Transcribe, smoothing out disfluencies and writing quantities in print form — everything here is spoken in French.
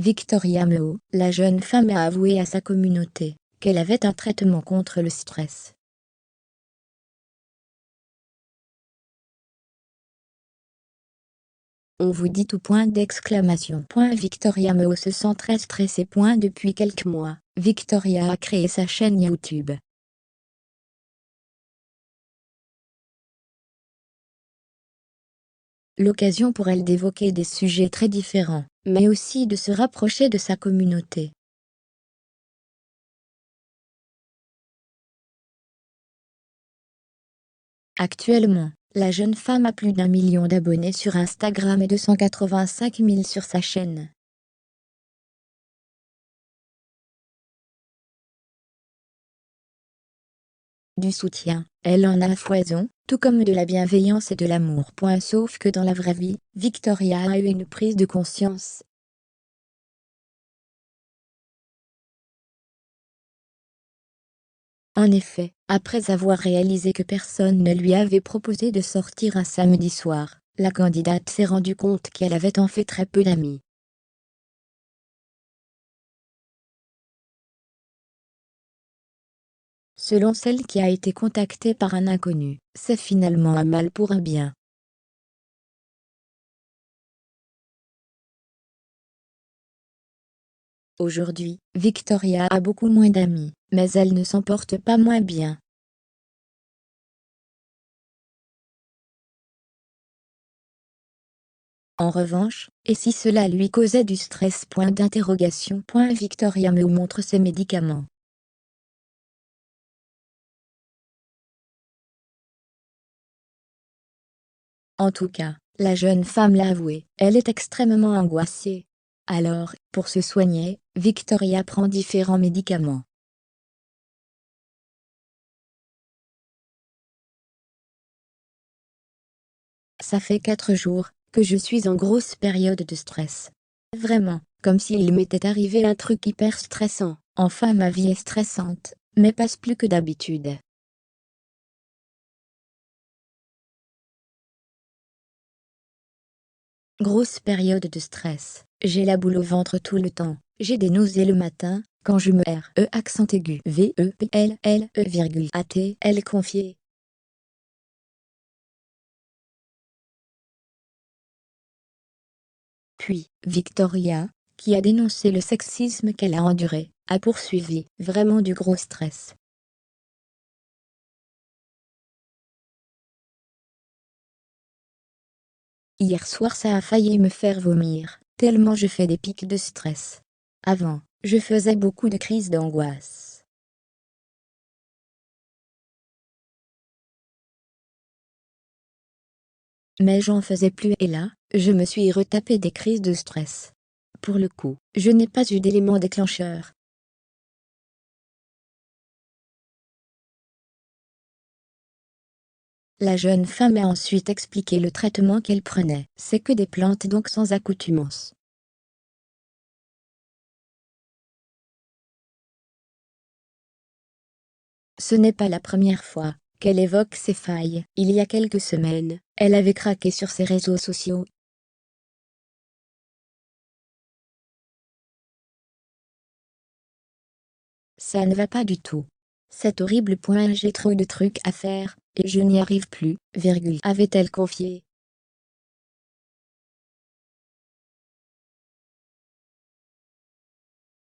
Victoria Meo, la jeune femme a avoué à sa communauté qu'elle avait un traitement contre le stress. On vous dit tout point d'exclamation. Victoria Meo se sent très stressée. Depuis quelques mois, Victoria a créé sa chaîne YouTube. L'occasion pour elle d'évoquer des sujets très différents, mais aussi de se rapprocher de sa communauté. Actuellement, la jeune femme a plus d'1 million d'abonnés sur Instagram et 285 000 sur sa chaîne. Du soutien, elle en a à foison, tout comme de la bienveillance et de l'amour. Sauf que dans la vraie vie, Victoria a eu une prise de conscience. En effet, après avoir réalisé que personne ne lui avait proposé de sortir un samedi soir, la candidate s'est rendue compte qu'elle avait en fait très peu d'amis. Selon celle qui a été contactée par un inconnu, c'est finalement un mal pour un bien. Aujourd'hui, Victoria a beaucoup moins d'amis, mais elle ne s'en porte pas moins bien. En revanche, et si cela lui causait du stress? Victoria me montre ses médicaments. En tout cas, la jeune femme l'a avoué, elle est extrêmement angoissée. Alors, pour se soigner, Victoria prend différents médicaments. Ça fait 4 jours que je suis en grosse période de stress. Vraiment, comme s'il m'était arrivé un truc hyper stressant. Enfin, ma vie est stressante, mais pas plus que d'habitude. Grosse période de stress. J'ai la boule au ventre tout le temps. J'ai des nausées le matin, quand je me accent aigu VEPLLE,ATL confié. Puis, Victoria, qui a dénoncé le sexisme qu'elle a enduré, a poursuivi, vraiment du gros stress. Hier soir ça a failli me faire vomir, tellement je fais des pics de stress. Avant, je faisais beaucoup de crises d'angoisse. Mais j'en faisais plus et là, je me suis retapé des crises de stress. Pour le coup, je n'ai pas eu d'élément déclencheur. La jeune femme a ensuite expliqué le traitement qu'elle prenait. C'est que des plantes donc sans accoutumance. Ce n'est pas la première fois qu'elle évoque ses failles. Il y a quelques semaines, elle avait craqué sur ses réseaux sociaux. Ça ne va pas du tout. C'est horrible. J'ai trop de trucs à faire, et je n'y arrive plus, avait-elle confié.